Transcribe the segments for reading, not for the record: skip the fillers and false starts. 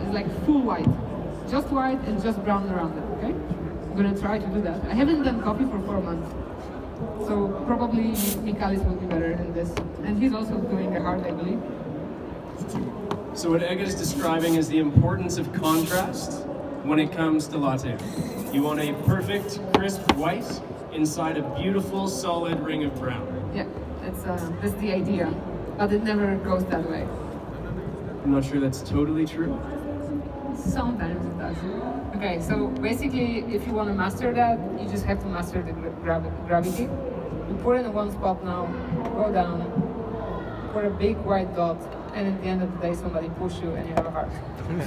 It's like full white. Just white and just brown around it, okay? I'm gonna try to do that. I haven't done coffee for 4 months. So probably Michalis will be better in this. And he's also doing the hard, I believe. So what Ega is describing is the importance of contrast when it comes to latte. You want a perfect, crisp white inside a beautiful, solid ring of brown. Yeah, that's the idea. But it never goes that way. I'm not sure that's totally true. Sometimes it does. Okay, so basically, if you want to master that, you just have to master the gravity. You pour it in one spot now, go down, pour a big white dot, and at the end of the day, somebody push you and you have a heart.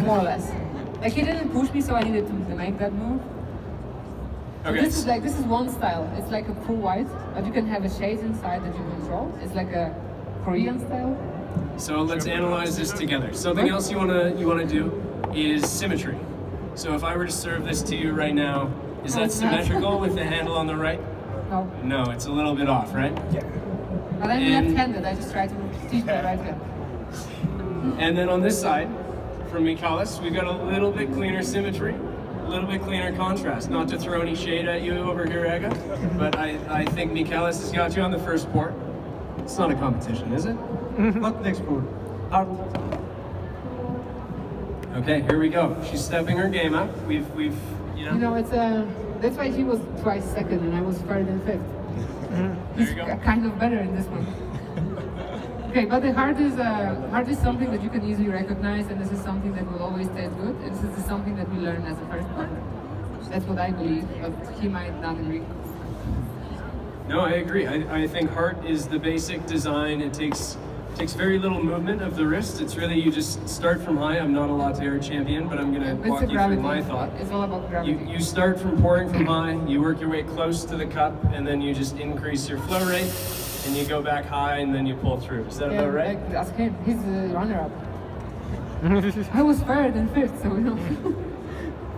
More or less. Like, he didn't push me, so I needed to make that move. So Okay. this is one style. It's like a full white, but you can have a shade inside that you control. It's like a Korean style. So let's analyze this together. Something else you wanna do is symmetry. So if I were to serve this to you right now, is that it's not. symmetrical with the handle on the right? No. No, it's a little bit off, right? But I'm And- left-handed. I just try to teach my right hand. And then on this side, from Michalis, we've got a little bit cleaner symmetry, a little bit cleaner contrast. Not to throw any shade at you over here, Ega, but I think Michalis has got you on the first pour. It's not a competition, is it? What next pour? Hard. Okay, here we go. She's stepping her game up. We've You know, it's that's why he was twice second and I was third and fifth. There you go. Kind of better in this one. Okay, but the heart is something that you can easily recognize, and this is something that will always taste good. And this is something that we learn as a first partner. That's what I believe, but he might not agree. No, I agree. I think heart is the basic design. It takes very little movement of the wrist. It's really, you just start from high. I'm not a latte art champion, but I'm gonna It's walk the you gravity. through my thought. It's all about gravity. You start from pouring from high, you work your way close to the cup, and then you just increase your flow rate, and you go back high, and then you pull through. Is that about right? Like, ask him. He's the runner-up. I was third and fifth, so you know.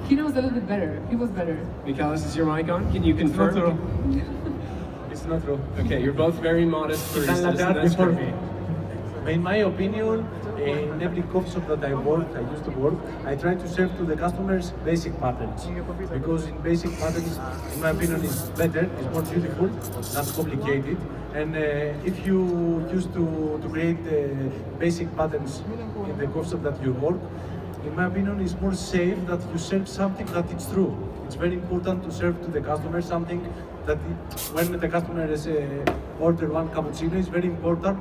He knows a little bit better. He was better. Michalis, is your mic on? Can you confirm? Not true. It's not true. Okay, you're both very modest It's an baristas, and latte that's before great. me. In my opinion, in every coffee shop that I used to work, I try to serve to the customers basic patterns. Because in basic patterns, in my opinion, is better, it's more beautiful, not complicated. And if you used to create basic patterns in the coffee shop that you work, in my opinion, it's more safe that you serve something that it's true. It's very important to serve to the customer something that when the customer is order one cappuccino, it's very important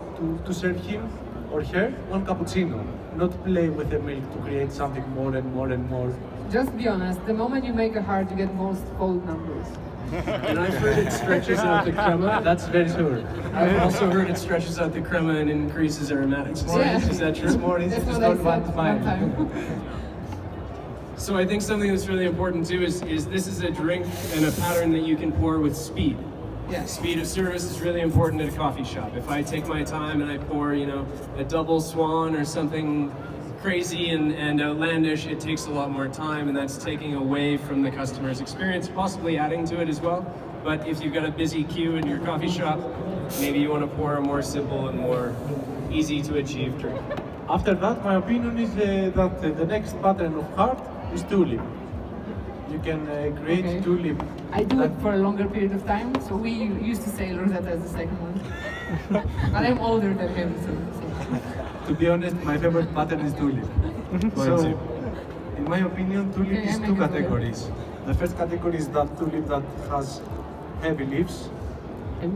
to serve him or her one cappuccino, not play with the milk to create something more and more and more. Just be honest. The moment you make a heart, you get most fold numbers. And I've heard it stretches out the crema. That's very sure. I've also heard it stretches out the crema and increases aromatics. Yeah. Is that true? It's more easy That's to what I start said one one time. time. So I think something that's really important too is this is a drink and a pattern that you can pour with speed. Yeah. Speed of service is really important at a coffee shop. If I take my time and I pour, a double swan or something crazy and outlandish, it takes a lot more time, and that's taking away from the customer's experience, possibly adding to it as well. But if you've got a busy queue in your coffee shop, maybe you want to pour a more simple and more easy to achieve drink. After that, my opinion is that the next pattern of heart is tulip. You can create Okay. tulip. I do it for a longer period of time, so we used to say Rosetta as the second one. But I'm older than him, so. To be honest, my favorite pattern is tulip. Mine too. In my opinion, tulip Okay, is I make two it for you. categories. The first category is that tulip that has heavy leaves.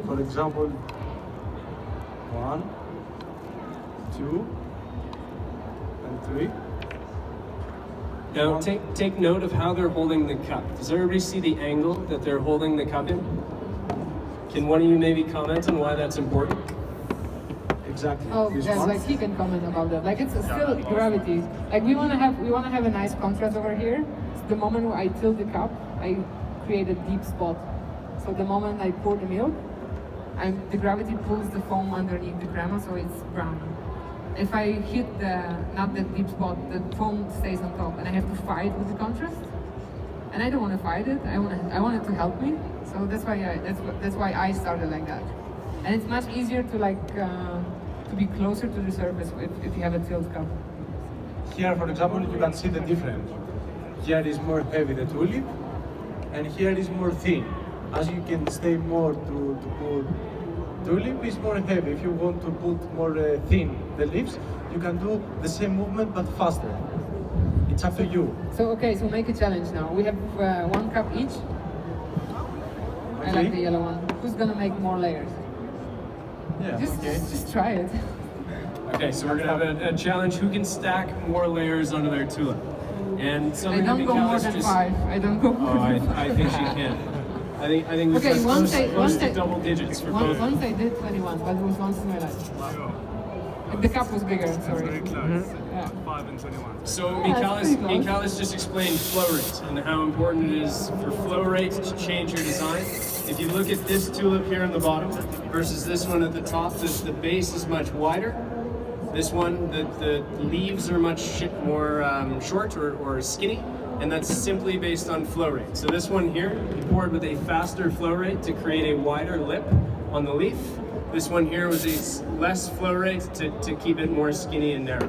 For example, 1, 2, and 3. Now take note of how they're holding the cup. Does everybody see the angle that they're holding the cup in? Can one of you maybe comment on why that's important? Exactly. Oh, This yes, one. like he can comment about that. Like it's still gravity. Like we wanna have a nice contrast over here. So the moment where I tilt the cup, I create a deep spot. So the moment I pour the milk, the gravity pulls the foam underneath the crema, so it's brown. If I hit not that deep spot, the foam stays on top, and I have to fight with the contrast. And I don't want to fight it. I want it to help me. So that's why I started like that. And it's much easier to to be closer to the surface if you have a tilt cup. Here, for example, you can see the difference. Here is more heavy the tulip, and here is more thin. As you can stay more to put tulip is more heavy. If you want to put more thin the leaves, you can do the same movement but faster. It's up to you. So okay, so make a challenge now. We have 1 cup each. I like the yellow one. Who's gonna make more layers? Yeah, Just try it. Okay, so we're gonna have a challenge: who can stack more layers onto their tulip? And I something don't that go more Michaelis than just 5. I don't go more Oh, than 5. I think she can. I think we've Okay, got close to double digits for both. Once I did 21, but it was once in my life. The cup was bigger, sorry. Very close. 5 and 21. So Yeah, it's pretty close. Michaelis just explained flow rate and how important it is for flow rate to change your design. If you look at this tulip here on the bottom versus this one at the top, the base is much wider. This one, the leaves are much more short or skinny, and that's simply based on flow rate. So this one here, poured with a faster flow rate to create a wider lip on the leaf. This one here was a less flow rate to keep it more skinny and narrow.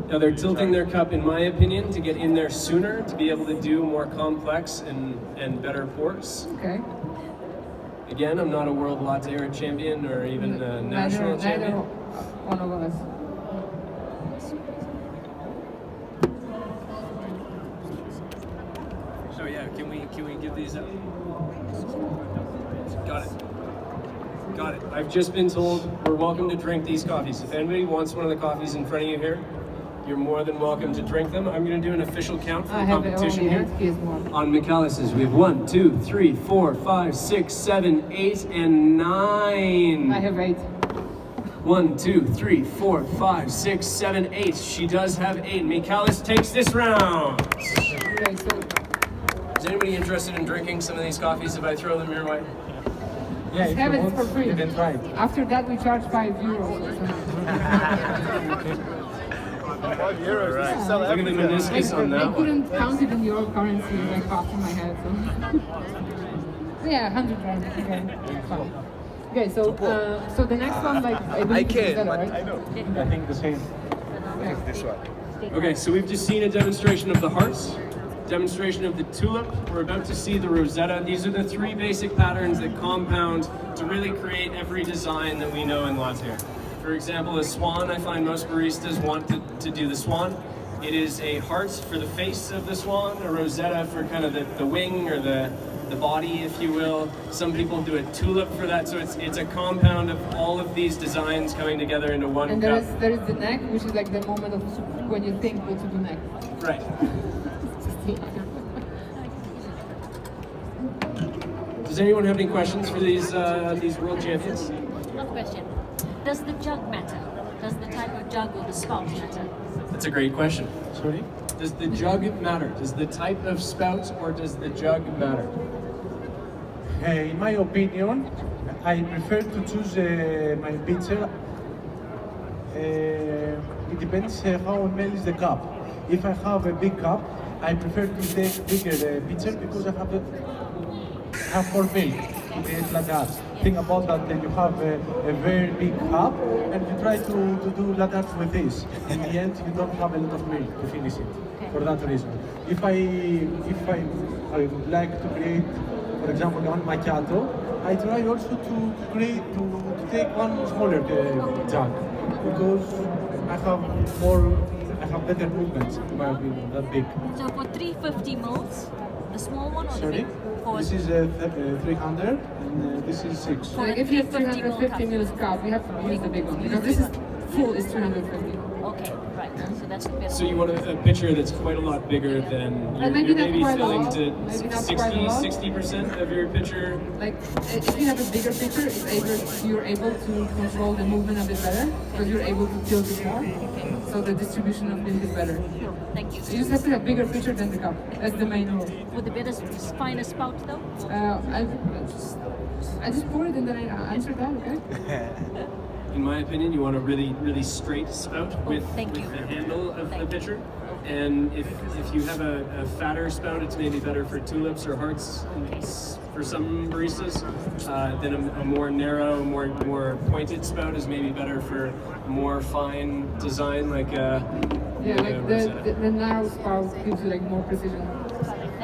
Now they're tilting their cup, in my opinion, to get in there sooner, to be able to do more complex and better pours. Okay. Again, I'm not a world latte art champion or even a national champion. Neither one of us. So yeah, can we give these up? Got it. Got it. I've just been told we're welcome to drink these coffees. If anybody wants one of the coffees in front of you here, you're more than welcome to drink them. I'm going to do an official count for the competition here. On Michaelis's, we have 1, 2, 3, 4, 5, 6, 7, 8, and 9. I have 8. 1, 2, 3, 4, 5, 6, 7, 8. She does have 8. Michaelis takes this round. Okay, so Is anybody interested in drinking some of these coffees if I throw them your way? Yeah, if have you it want, for free. you can try it. After that, we charge €5 or something. Right. Look at the meniscus on I that one. couldn't count it in your currency like half in my head. So. Yeah, 100 rand. Okay, fine. Okay, so the next one, like I believe is better, right? I think the same. Okay, so we've just seen a demonstration of the hearts, demonstration of the tulip. We're about to see the rosetta. These are the 3 basic patterns that compound to really create every design that we know in latte art. For example, a swan, I find most baristas want to do the swan. It is a heart for the face of the swan, a rosetta for kind of the wing or the body, if you will. Some people do a tulip for that, so it's a compound of all of these designs coming together into one And cup. there is the neck, which is like the moment of when you think what to do next. Right. Does anyone have any questions for these world champions? One question. Does the jug matter? Does the type of jug or the spout matter? That's a great question. Sorry? Does the jug matter? Does the type of spout or does the jug matter? In my opinion, I prefer to choose my pitcher. It depends how ml is the cup. If I have a big cup, I prefer to take bigger pitcher because I have more milk to create like that. Think about that you have a very big cup and you try to do latte art with this. In the end, you don't have a lot of milk to finish it. For that reason, if I would like to create, for example, one macchiato, I try also to take one smaller jug because I have better movements in my opinion, that big. So for 350 mils, the small one or Sorry? the big? For This is 300 and this is 6. So like if you have 350 ml cup, you have to use the big one because this is full is 350. Okay, right. So that's the bit. So you want a pitcher that's quite a lot bigger than you're maybe not maybe quite a filling lot, to maybe not quite a lot. 60% of your pitcher. Like if you have a bigger picture, you're able to control the movement a bit better because you're able to tilt it more. So the distribution of milk is better. Thank you. So you just have to have bigger picture than the cup. That's the main rule. Would the bit fine a spout though? I just poured it and then I answered that, okay? In my opinion, you want a really, really straight spout with thank you. the handle of the pitcher. And if you have a fatter spout, it's maybe better for tulips or hearts for some baristas. Then a more narrow, more pointed spout is maybe better for more fine design, like yeah, like the narrow spout gives you like more precision.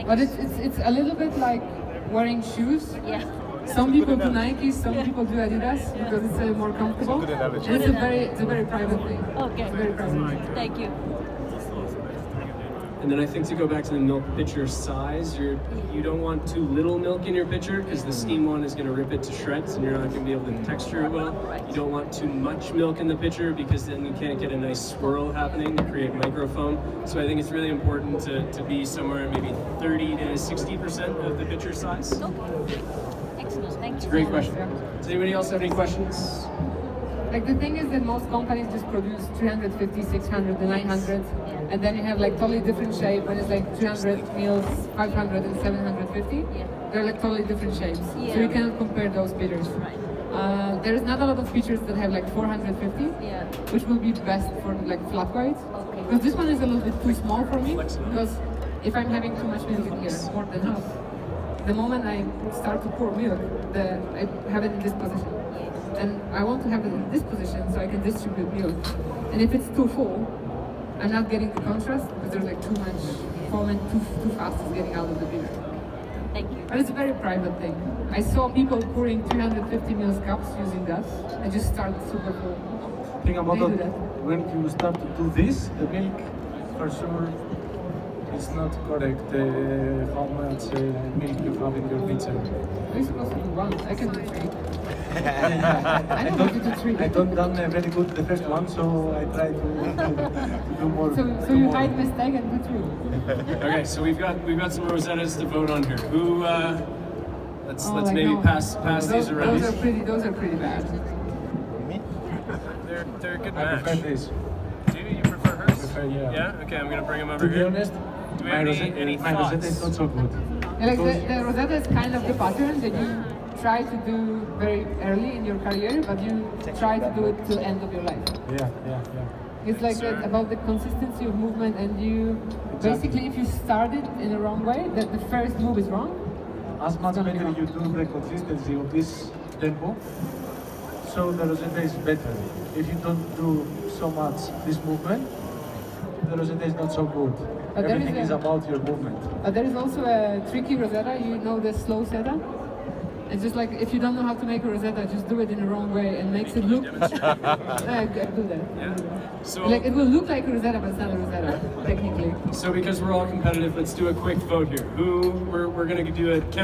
But it's a little bit like wearing shoes. Yeah. Some people do Nike, some people do Adidas because it's more comfortable. And it's a very private thing. Okay. It's very private. Thank you. And then I think to go back to the milk pitcher size, you don't want too little milk in your pitcher because the steam one is going to rip it to shreds and you're not going to be able to texture it well. You don't want too much milk in the pitcher because then you can't get a nice swirl happening to create microfoam. So I think it's really important to be somewhere maybe 30 to 60% of the pitcher size. Okay. Excellent. Thank you. It's a great question. Does anybody else have any questions? Like the thing is that most companies just produce 350, 600, and 900, and then you have like totally different shape. When it's like 300 meals, 500 and 750, they're like totally different shapes. So you cannot compare those pitchers. Right. There is not a lot of pitchers that have like 450, which will be best for like flat white. Okay. Because this one is a little bit too small for me. Because if I'm having too much milk in here, more than half, the moment I start to pour milk, I have it in this position. And I want to have it in this position so I can distribute milk. And if it's too full, I'm not getting the contrast because there's like too much foam and too fast is getting out of the beer. Thank you. But it's a very private thing. I saw people pouring 350 ml cups using that and just start super full. Think about They do that. that. When you start to do this, the milk for sure is not correct. How much milk you have in your pitcher. We're supposed to do one. I can do three. I don't want you to three. I don't done very good the first one, so I try to do more. So do you more. hide mistake and do three. Okay, so we've got some Rosettas to vote on here. Who? Let's Oh, like, maybe no. pass these around. Those are pretty bad. They're a good I match. prefer this. Do you prefer hers? Prefer, yeah. Yeah. Okay, I'm gonna bring them over To be here. honest, Do we my have Rosetta, any my Rosetta is thoughts? not so good. Yeah, like Because- the Rosetta is kind of the pattern that you try to do very early in your career, but you try to do it till the end of your life. Yeah. It's like that about the consistency of movement, and you basically, if you start it in the wrong way, that the first move is wrong. As much It's gonna be better wrong. you do the consistency of this tempo, so the Rosetta is better. If you don't do so much this movement, the Rosetta is not so good. But there Everything is is a- about your movement. There is also a tricky Rosetta, you know, the slow Zeta. It's just like if you don't know how to make a Rosetta, just do it in the wrong way and makes it look. I do that. Yeah. So, Like it will look like a Rosetta, but it's not a Rosetta technically. so because we're all competitive, let's do a quick vote here. We're gonna do a